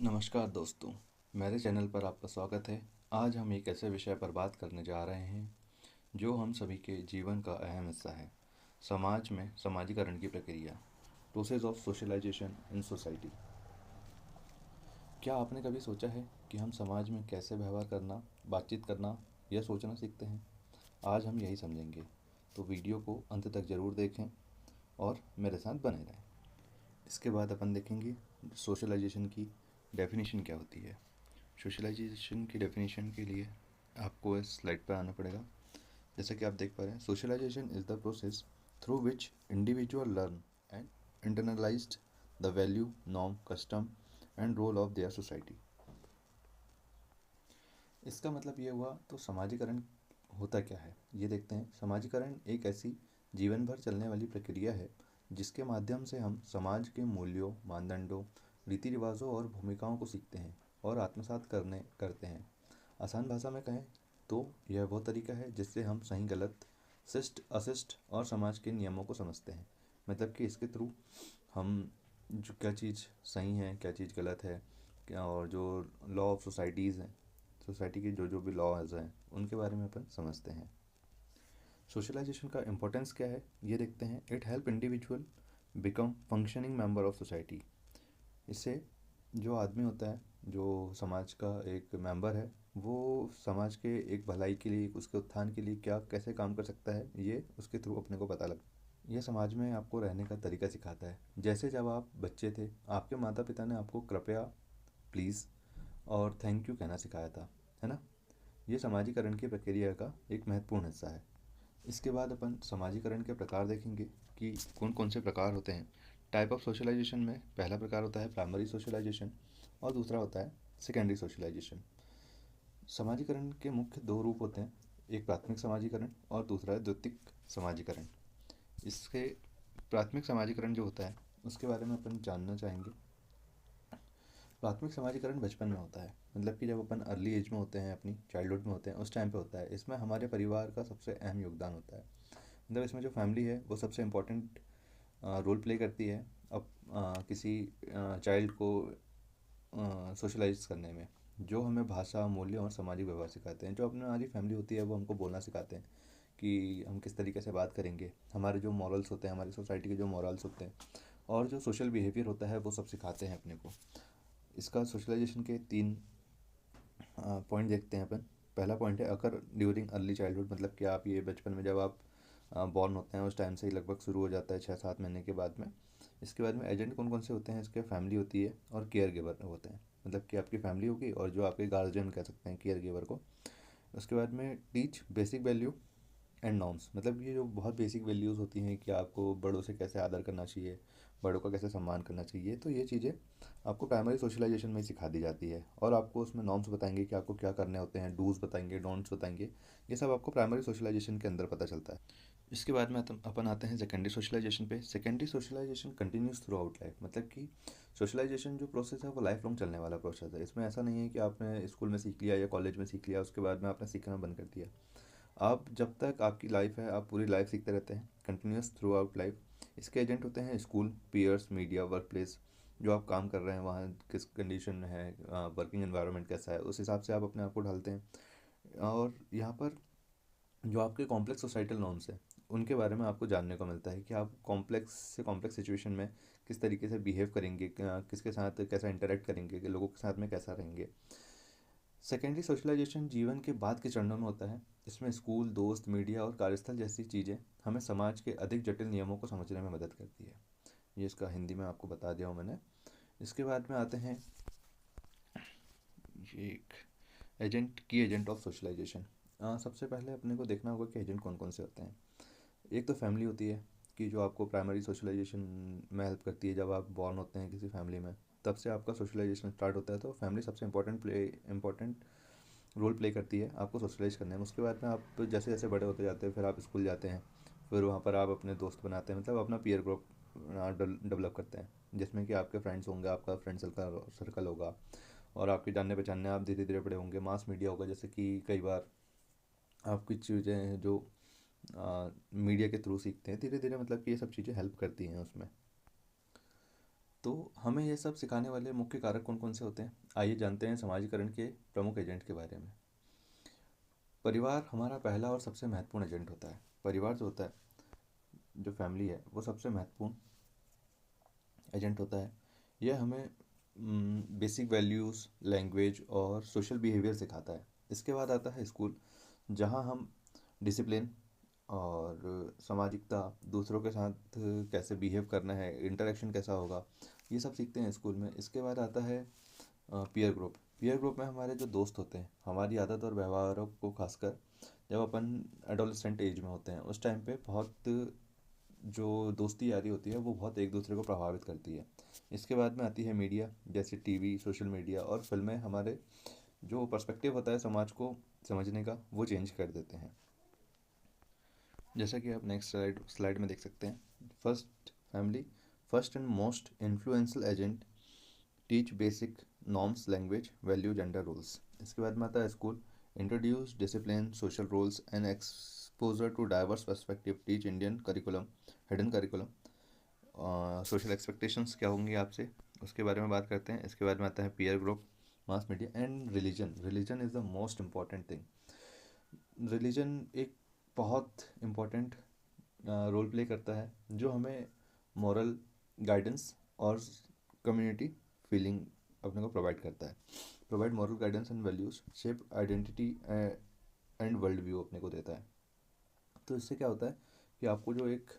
नमस्कार दोस्तों, मेरे चैनल पर आपका स्वागत है। आज हम एक ऐसे विषय पर बात करने जा रहे हैं जो हम सभी के जीवन का अहम हिस्सा है। समाज में समाजीकरण की प्रक्रिया, process of socialization in society. क्या आपने कभी सोचा है कि हम समाज में कैसे व्यवहार करना, बातचीत करना या सोचना सीखते हैं? आज हम यही समझेंगे, तो वीडियो को अंत तक ज़रूर देखें और मेरे साथ बने रहें। इसके बाद अपन देखेंगे सोशलाइजेशन की डेफिनेशन क्या होती है। सोशलाइजेशन की डेफिनेशन के लिए आपको इस स्लाइड पर आना पड़ेगा। जैसा कि आप देख पा रहे हैं, socialization is the process through which individual learn and internalized the value, norm, custom and role of their society. इसका मतलब ये हुआ, तो समाजीकरण होता क्या है ये देखते हैं। समाजीकरण एक ऐसी जीवन भर चलने वाली प्रक्रिया है जिसके माध्यम से हम समाज के मूल्यों, मानदंडों, रीति रिवाजों और भूमिकाओं को सीखते हैं और आत्मसात करते हैं। आसान भाषा में कहें तो यह वो तरीका है जिससे हम सही गलत, शिष्ट अशिष्ट और समाज के नियमों को समझते हैं। मतलब कि इसके थ्रू हम जो क्या चीज़ सही है, क्या चीज़ गलत है, क्या, और जो लॉ ऑफ सोसाइटीज़ हैं, सोसाइटी के जो जो भी लॉज हैं उनके बारे में अपन समझते हैं। सोशलाइजेशन का इम्पोर्टेंस क्या है ये देखते हैं। It help individual become functioning member of society. इससे जो आदमी होता है, जो समाज का एक मेंबर है, वो समाज के एक भलाई के लिए, उसके उत्थान के लिए क्या कैसे काम कर सकता है, ये उसके थ्रू अपने को पता लग। ये समाज में आपको रहने का तरीका सिखाता है। जैसे जब आप बच्चे थे, आपके माता पिता ने आपको कृपया, प्लीज़ और थैंक यू कहना सिखाया था, है ना। ये समाजीकरण की प्रक्रिया का एक महत्वपूर्ण हिस्सा है। इसके बाद अपन समाजीकरण के प्रकार देखेंगे कि कौन कौन से प्रकार होते हैं। टाइप ऑफ सोशलाइजेशन में पहला प्रकार होता है प्राइमरी सोशलाइजेशन और दूसरा होता है सेकेंडरी सोशलाइजेशन। समाजीकरण के मुख्य दो रूप होते हैं, एक प्राथमिक समाजीकरण और दूसरा है द्वितीयक समाजीकरण। इसके प्राथमिक समाजीकरण जो होता है उसके बारे में अपन जानना चाहेंगे। प्राथमिक समाजीकरण बचपन में होता है, मतलब कि जब अपन अर्ली एज में होते हैं, अपनी चाइल्डहुड में होते हैं, उस टाइम पे होता है। इसमें हमारे परिवार का सबसे अहम योगदान होता है। मतलब इसमें जो फैमिली है वो सबसे इम्पोर्टेंट रोल प्ले करती है अब किसी चाइल्ड को सोशलाइज करने में। जो हमें भाषा, मूल्य और सामाजिक व्यवहार सिखाते हैं। जो अपनी हमारी फैमिली होती है वो हमको बोलना सिखाते हैं कि हम किस तरीके से बात करेंगे, हमारे जो मॉरल्स होते हैं, हमारी सोसाइटी के जो मॉरल्स होते हैं और जो सोशल बिहेवियर होता है वो सब सिखाते हैं अपने को। इसका सोशलाइजेशन के तीन पॉइंट देखते हैं अपन। पहला पॉइंट है अकर ड्यूरिंग अर्ली चाइल्डहुड, मतलब कि आप ये बचपन में जब आप बॉर्न होते हैं उस टाइम से ही लगभग शुरू हो जाता है, 6-7 महीने के बाद में। इसके बाद में एजेंट कौन कौन से होते हैं, इसके फैमिली होती है और केयर गिवर होते हैं। मतलब कि आपकी फैमिली होगी और जो आपके गार्जियन कह सकते हैं केयर गिवर को। उसके बाद में teach basic value and norms, मतलब ये जो बहुत बेसिक वैल्यूज़ होती हैं कि आपको बड़ों से कैसे आदर करना चाहिए, बड़ों का कैसे सम्मान करना चाहिए, तो ये चीज़ें आपको प्राइमरी सोशलाइजेशन में ही सिखा दी जाती है। और आपको उसमें नॉर्म्स बताएंगे कि आपको क्या करने होते हैं, डूज बताएंगे, डोंट्स बताएंगे। ये सब आपको प्राइमरी सोशलाइजेशन के अंदर पता चलता है। इसके बाद में अपन आते हैं सेकेंडरी सोशलाइजेशन पे। Secondary socialization continues throughout life, मतलब कि सोशलाइजेशन जो प्रोसेस है वो लाइफ लॉन्ग चलने वाला प्रोसेस है। इसमें ऐसा नहीं है कि आपने स्कूल में सीख लिया या कॉलेज में सीख लिया उसके बाद में आपने सीखना बंद कर दिया। आप जब तक आपकी लाइफ है आप पूरी लाइफ सीखते रहते हैं, कंटिन्यूस थ्रू आउट लाइफ। इसके एजेंट होते हैं school, peers, media, work place. जो आप काम कर रहे हैं वहाँ किस कंडीशन में है, वर्किंग एनवायरनमेंट कैसा है, उस हिसाब से आप अपने आप को ढालते हैं। और यहाँ पर जो आपके कॉम्प्लेक्स सोसाइटल नॉर्म्स हैं उनके बारे में आपको जानने को मिलता है कि आप कॉम्प्लेक्स से कॉम्प्लेक्स सिचुएशन में किस तरीके से बिहेव करेंगे, किसके साथ कैसा इंटरेक्ट करेंगे, कि लोगों के साथ में कैसा रहेंगे। सेकेंडरी सोशलाइजेशन जीवन के बाद के चरणों में होता है। इसमें स्कूल, दोस्त, मीडिया और कार्यस्थल जैसी चीज़ें हमें समाज के अधिक जटिल नियमों को समझने में मदद करती है। ये इसका हिंदी में आपको बता दिया हूँ मैंने। इसके बाद में आते हैं ये एक एजेंट की एजेंट ऑफ सोशलाइजेशन। सबसे पहले अपने को देखना होगा कि एजेंट कौन कौन से होते हैं। एक तो फैमिली होती है कि जो आपको प्राइमरी सोशलाइजेशन में हेल्प करती है। जब आप बॉर्न होते हैं किसी फैमिली में तब से आपका सोशलाइजेशन स्टार्ट होता है, तो फैमिली सबसे इंपॉर्टेंट रोल प्ले करती है आपको सोशलाइज करने में। उसके बाद में आप जैसे जैसे बड़े होते जाते हैं फिर आप स्कूल जाते हैं, फिर वहाँ पर आप अपने दोस्त बनाते हैं, मतलब अपना पीयर ग्रुप डेवलप करते हैं जिसमें कि आपके फ्रेंड्स होंगे, आपका फ्रेंड सर्कल होगा और आपके जानने पहचानने आप धीरे धीरे बड़े होंगे। मास मीडिया होगा, जैसे कि कई बार आप कुछ चीज़ें हैं जो मीडिया के थ्रू सीखते हैं धीरे धीरे, मतलब कि ये सब चीज़ें हेल्प करती हैं उसमें। तो हमें ये सब सिखाने वाले मुख्य कारक कौन कौन से होते हैं, आइए जानते हैं समाजीकरण के प्रमुख एजेंट के बारे में। परिवार हमारा पहला और सबसे महत्वपूर्ण एजेंट होता है। परिवार जो होता है, जो फैमिली है, वो सबसे महत्वपूर्ण एजेंट होता है। यह हमें बेसिक वैल्यूज़, लैंग्वेज और सोशल बिहेवियर सिखाता है। इसके बाद आता है स्कूल, जहाँ हम डिसिप्लिन और सामाजिकता, दूसरों के साथ कैसे बिहेव करना है, इंटरेक्शन कैसा होगा, ये सब सीखते हैं स्कूल में। इसके बाद आता है पीयर ग्रुप। पीयर ग्रुप में हमारे जो दोस्त होते हैं, हमारी आदत और व्यवहारों को खासकर जब अपन एडोलेसेंट एज में होते हैं, उस टाइम पे बहुत जो दोस्ती यारी होती है वो बहुत एक दूसरे को प्रभावित करती है। इसके बाद में आती है मीडिया, जैसे टीवी, सोशल मीडिया और फिल्में हमारे जो पर्सपेक्टिव होता है समाज को समझने का, वो चेंज कर देते हैं। जैसा कि आप नेक्स्ट स्लाइड में देख सकते हैं। First family, first and most influential agent, teach basic norms, language, value, gender roles. इसके बाद में आता है school, introduce discipline, social roles and exposure to diverse perspective, teach Indian curriculum, hidden curriculum. Social expectations क्या होंगी आपसे, उसके बारे में बात करते हैं। इसके बाद में आता है peer group, mass media and religion. Religion is the most important thing. Religion एक बहुत इम्पॉर्टेंट रोल प्ले करता है, जो हमें मॉरल गाइडेंस और कम्युनिटी फीलिंग अपने को प्रोवाइड करता है। Provide moral guidance and values, shape identity and world view अपने को देता है। तो इससे क्या होता है कि आपको जो एक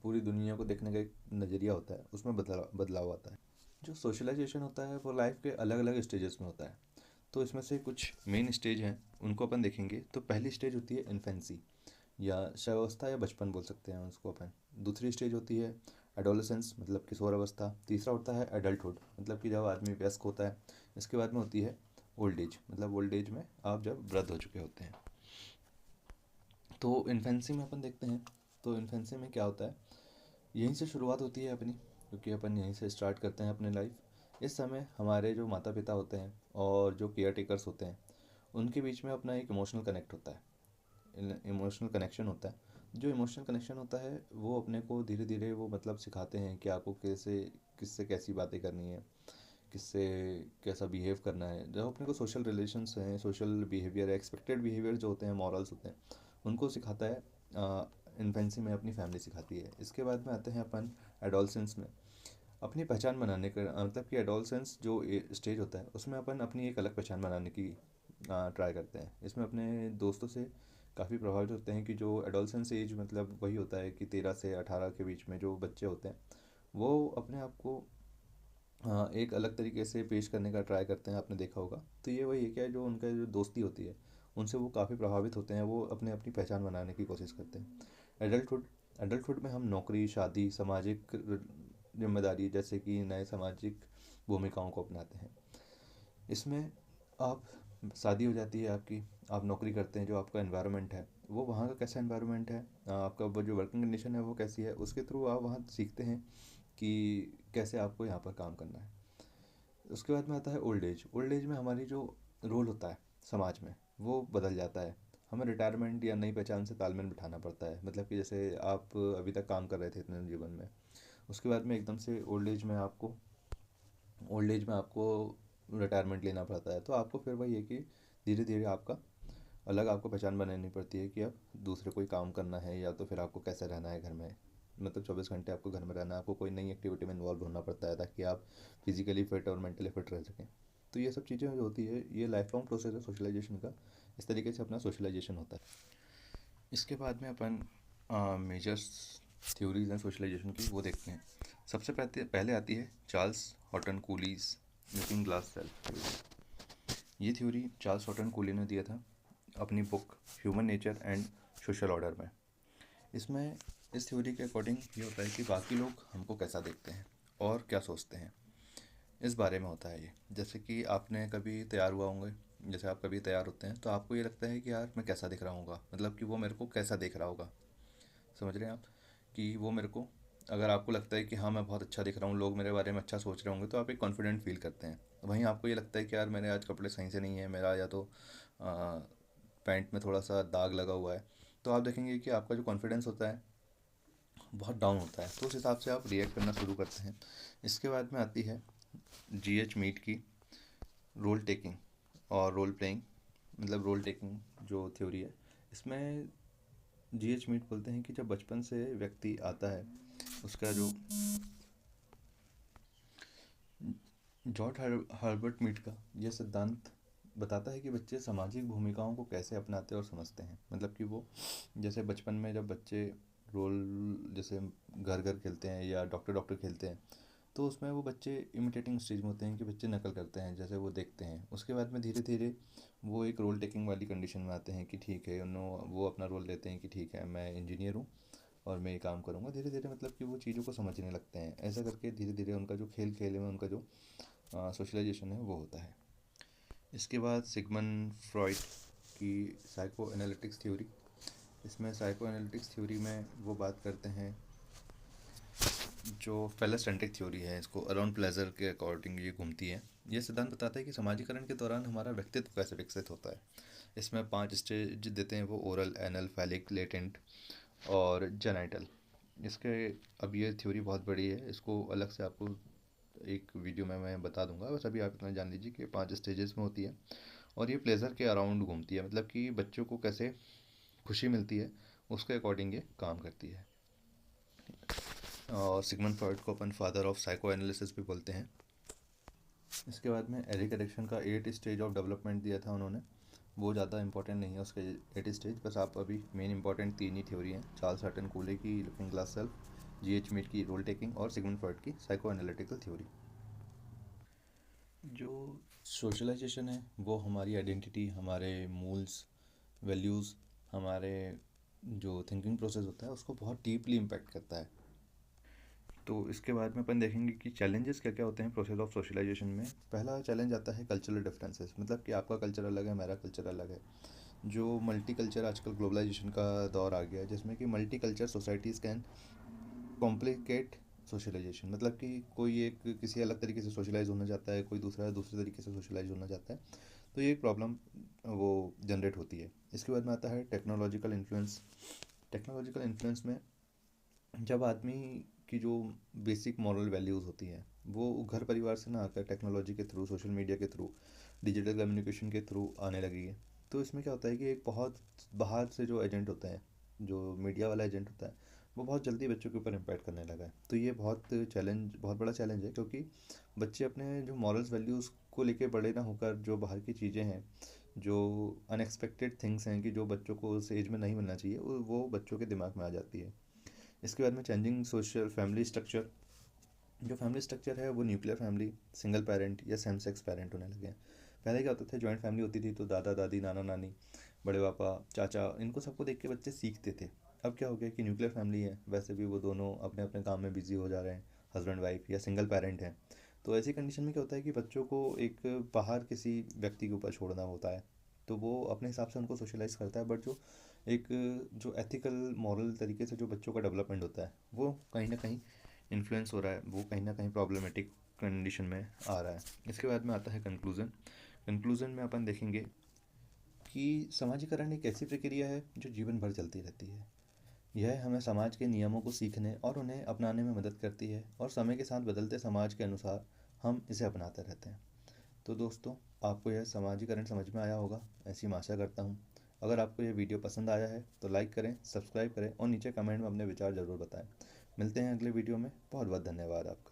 पूरी दुनिया को देखने का एक नज़रिया होता है, उसमें बदलाव आता है। जो सोशलाइजेशन होता है वो लाइफ के अलग अलग स्टेजेस में होता है। तो इसमें से कुछ मेन स्टेज हैं, उनको अपन देखेंगे। तो पहली स्टेज होती है इन्फेंसी या शैशवावस्था या बचपन बोल सकते हैं उसको अपन। दूसरी स्टेज होती है एडोलेसेंस, मतलब किशोर अवस्था। तीसरा होता है एडल्टहुड, मतलब कि जब आदमी वयस्क होता है। इसके बाद में होती है ओल्ड एज, मतलब ओल्ड एज में आप जब वृद्ध हो चुके होते हैं। तो इन्फेंसी में अपन देखते हैं, तो इन्फेंसी में क्या होता है, यहीं से शुरुआत होती है अपनी, क्योंकि अपन यहीं से स्टार्ट करते हैं अपनी लाइफ। इस समय हमारे जो माता पिता होते हैं और जो केयर टेकर्स होते हैं, उनके बीच में अपना एक इमोशनल कनेक्ट होता है, इमोशनल कनेक्शन होता है। जो इमोशनल कनेक्शन होता है वो अपने को धीरे धीरे वो मतलब सिखाते हैं कि आपको कैसे, किससे कैसी बातें करनी है, किससे कैसा बिहेव करना है। जब अपने को सोशल रिलेशंस हैं, सोशल बिहेवियर, एक्सपेक्टेड बिहेवियर जो होते हैं, मॉरल्स होते हैं, उनको सिखाता है इन्फेंसी में अपनी फैमिली सिखाती है। इसके बाद में आते हैं अपन एडोलसेंस में। अपनी पहचान बनाने का मतलब कि एडोलसेंस जो स्टेज होता है, उसमें अपन अपनी एक अलग पहचान बनाने की ट्राई करते हैं। इसमें अपने दोस्तों से काफ़ी प्रभावित होते हैं कि जो एडोलसेंस एज मतलब वही होता है कि 13 से 18 के बीच में जो बच्चे होते हैं, वो अपने आप को एक अलग तरीके से पेश करने का ट्राई करते हैं, आपने देखा होगा। तो ये वही है क्या, जो उनका जो दोस्ती होती है, उनसे वो काफ़ी प्रभावित होते हैं, वो अपने अपनी पहचान बनाने की कोशिश करते हैं। एडल्टहुड, एडल्टहुड में हम नौकरी, शादी, सामाजिक जिम्मेदारी जैसे कि नए सामाजिक भूमिकाओं को अपनाते हैं। इसमें आप, शादी हो जाती है आपकी, आप नौकरी करते हैं, जो आपका एनवायरनमेंट है वो वहाँ का कैसा एनवायरनमेंट है, आपका वो जो वर्किंग कंडीशन है वो कैसी है, उसके थ्रू आप वहाँ सीखते हैं कि कैसे आपको यहाँ पर काम करना है। उसके बाद में आता है ओल्ड एज। ओल्ड एज में हमारी जो रोल होता है समाज में, वो बदल जाता है। हमें रिटायरमेंट या नई पहचान से तालमेल बिठाना पड़ता है। मतलब कि जैसे आप अभी तक काम कर रहे थे इतने जीवन में, उसके बाद में एकदम से ओल्ड एज में आपको रिटायरमेंट लेना पड़ता है। तो आपको फिर वही है कि धीरे धीरे आपका अलग आपको पहचान बनानी पड़ती है कि अब दूसरे कोई काम करना है, या तो फिर आपको कैसे रहना है घर में। मतलब 24 घंटे आपको घर में रहना है, आपको कोई नई एक्टिविटी में इन्वॉल्व होना पड़ता है ताकि आप फिजिकली फिट और मेंटली फिट रह सकें। तो ये सब चीज़ें जो होती है, ये लाइफ लॉन्ग प्रोसेस है सोशलाइजेशन का। इस तरीके से अपना सोशलाइजेशन होता है। इसके बाद में अपन मेजर्स थ्योरीज हैं सोशलाइजेशन की, वो देखते हैं। सबसे पहले आती है Charles Horton Coolidge looking glass self theory. ये थ्योरी चार्ल्स हॉटन कूली ने दिया था अपनी book human nature and social order में। इसमें इस थ्योरी के अकॉर्डिंग ये होता है कि बाकी लोग हमको कैसा देखते हैं और क्या सोचते हैं, इस बारे में होता है ये। जैसे कि आपने कभी तैयार हुआ होंगे, जैसे आप कभी तैयार होते हैं तो आपको ये लगता है कि यार मैं कैसा दिख रहा हूँगा, मतलब कि वो मेरे को कैसा देख रहा होगा। समझ रहे हैं आप कि वो मेरे को, अगर आपको लगता है कि हाँ मैं बहुत अच्छा दिख रहा हूँ, लोग मेरे बारे में अच्छा सोच रहे होंगे, तो आप एक कॉन्फिडेंट फील करते हैं। वहीं आपको ये लगता है कि यार मेरे आज कपड़े सही से नहीं है, मेरा या तो पैंट में थोड़ा सा दाग लगा हुआ है, तो आप देखेंगे कि आपका जो कॉन्फिडेंस होता है बहुत डाउन होता है, तो उस हिसाब से आप रिएक्ट करना शुरू करते हैं। इसके बाद में आती है GH मीट की रोल टेकिंग और रोल प्लेइंग, मतलब रोल टेकिंग जो थ्योरी है, इसमें GH मीट बोलते हैं कि जब बचपन से व्यक्ति आता है, उसका जो जॉर्ज हर्बर्ट मीट का यह सिद्धांत बताता है कि बच्चे सामाजिक भूमिकाओं को कैसे अपनाते और समझते हैं। मतलब कि वो जैसे बचपन में जब बच्चे रोल, जैसे घर घर खेलते हैं या डॉक्टर डॉक्टर खेलते हैं, तो उसमें वो बच्चे इमिटेटिंग स्टेज में होते हैं कि बच्चे नकल करते हैं जैसे वो देखते हैं। उसके बाद में धीरे धीरे वो एक रोल टेकिंग वाली कंडीशन में आते हैं कि ठीक है, वो अपना रोल लेते हैं कि ठीक है, मैं इंजीनियर हूँ और मैं ये काम करूँगा। धीरे धीरे मतलब कि वो चीज़ों को समझने लगते हैं। ऐसा करके धीरे धीरे उनका जो खेल खेल में उनका जो सोशलाइजेशन है वो होता है। इसके बाद सिगमंड फ्रॉइड की साइको एनालिटिक्स थ्योरी। इसमें साइको एनालिटिक्स थ्योरी में वो बात करते हैं, जो फेलोसेंट्रिक थ्योरी है, इसको अराउंड प्लेजर के अकॉर्डिंग ये घूमती है। ये सिद्धांत बताता है कि समाजीकरण के दौरान हमारा व्यक्तित्व कैसे विकसित होता है। इसमें 5 स्टेज देते हैं वो, ओरल, एनल, फैलिक, लेटेंट और जेनाइटल। इसके अब ये थ्योरी बहुत बड़ी है, इसको अलग से आपको एक वीडियो में मैं बता दूंगा, बस अभी आप इतना जान लीजिए कि 5 स्टेजेस में होती है और ये प्लेजर के अराउंड घूमती है, मतलब कि बच्चों को कैसे खुशी मिलती है उसके अकॉर्डिंग ये काम करती है। और सिगमंड फ्रॉइड को अपन फादर ऑफ साइको एनालिसिस भी बोलते हैं। इसके बाद में एरिक एरिक्सन का 8 स्टेज ऑफ डेवलपमेंट दिया था उन्होंने, वो ज़्यादा इंपॉर्टेंट नहीं है उसके 8 स्टेज, बस आप अभी मेन इंपॉर्टेंट 3 ही थ्योरी हैं, चार्ल्स हटन कूले की looking glass self, GH Mead की रोल टेकिंग और सिगमंड फ्रॉइड की साइको एनालिटिकल थ्योरी। जो सोशलाइजेशन है वो हमारी आइडेंटिटी, हमारे मूल्स, वैल्यूज़, हमारे जो थिंकिंग प्रोसेस होता है उसको बहुत डीपली इम्पैक्ट करता है। तो इसके बाद में अपन देखेंगे कि चैलेंजेस क्या क्या होते हैं प्रोसेस ऑफ सोशलाइजेशन में। पहला चैलेंज आता है कल्चरल डिफरेंसेस, मतलब कि आपका कल्चर अलग है, मेरा कल्चर अलग है। जो मल्टी कल्चर, आजकल ग्लोबलाइजेशन का दौर आ गया है जिसमें कि multi culture societies can complicate socialization, मतलब कि कोई एक किसी अलग तरीके से सोशलाइज होना चाहता है, कोई दूसरा दूसरे तरीके से सोशलाइज होना चाहता है, तो ये एक प्रॉब्लम वो जनरेट होती है। इसके बाद में आता है टेक्नोलॉजिकल इन्फ्लुएंस। टेक्नोलॉजिकल इन्फ्लुएंस में जब आदमी की जो बेसिक मॉरल वैल्यूज़ होती हैं वो घर परिवार से ना आकर टेक्नोलॉजी के थ्रू, सोशल मीडिया के थ्रू, डिजिटल कम्युनिकेशन के थ्रू आने लगी है, तो इसमें क्या होता है कि एक बहुत बाहर से जो एजेंट होता है, जो मीडिया वाला एजेंट होता है, वो बहुत जल्दी बच्चों के ऊपर इम्पैक्ट करने लगा है। तो ये बहुत बड़ा चैलेंज है, क्योंकि बच्चे अपने जो मॉरल्स वैल्यूज़ को लेके बड़े ना होकर जो बाहर की चीज़ें हैं, जो अनएक्सपेक्टेड थिंग्स हैं कि जो बच्चों को उस एज में नहीं मिलना चाहिए, वो बच्चों के दिमाग में आ जाती है। इसके बाद में चेंजिंग सोशल फैमिली स्ट्रक्चर। जो फैमिली स्ट्रक्चर है वो न्यूक्लियर फैमिली, सिंगल पेरेंट या सेम सेक्स पेरेंट होने लगे हैं। पहले क्या होता था, जॉइंट फैमिली होती थी तो दादा दादी, नाना नानी, बड़े पापा, चाचा, इनको सबको देख के बच्चे सीखते थे। अब क्या हो गया कि न्यूक्लियर फैमिली है, वैसे भी वो दोनों अपने अपने काम में बिजी हो जा रहे हैं, हस्बैंड वाइफ या सिंगल पेरेंट हैं। तो ऐसी कंडीशन में क्या होता है कि बच्चों को एक बाहर किसी व्यक्ति के ऊपर छोड़ना होता है, तो वो अपने हिसाब से उनको सोशलाइज करता है, बट एक जो एथिकल मॉरल तरीके से जो बच्चों का डेवलपमेंट होता है वो कहीं ना कहीं इन्फ्लुएंस हो रहा है, वो कहीं ना कहीं प्रॉब्लमेटिक कंडीशन में आ रहा है। इसके बाद में आता है कंक्लूज़न। कंक्लूज़न में अपन देखेंगे कि समाजीकरण एक ऐसी प्रक्रिया है जो जीवन भर चलती रहती है। यह हमें समाज के नियमों को सीखने और उन्हें अपनाने में मदद करती है, और समय के साथ बदलते समाज के अनुसार हम इसे अपनाते रहते हैं। तो दोस्तों, आपको यह समाजीकरण समझ में आया होगा, ऐसी मैं आशा करता हूँ। अगर आपको यह वीडियो पसंद आया है तो लाइक करें, सब्सक्राइब करें और नीचे कमेंट में अपने विचार ज़रूर बताएं। मिलते हैं अगले वीडियो में। बहुत बहुत धन्यवाद आपका।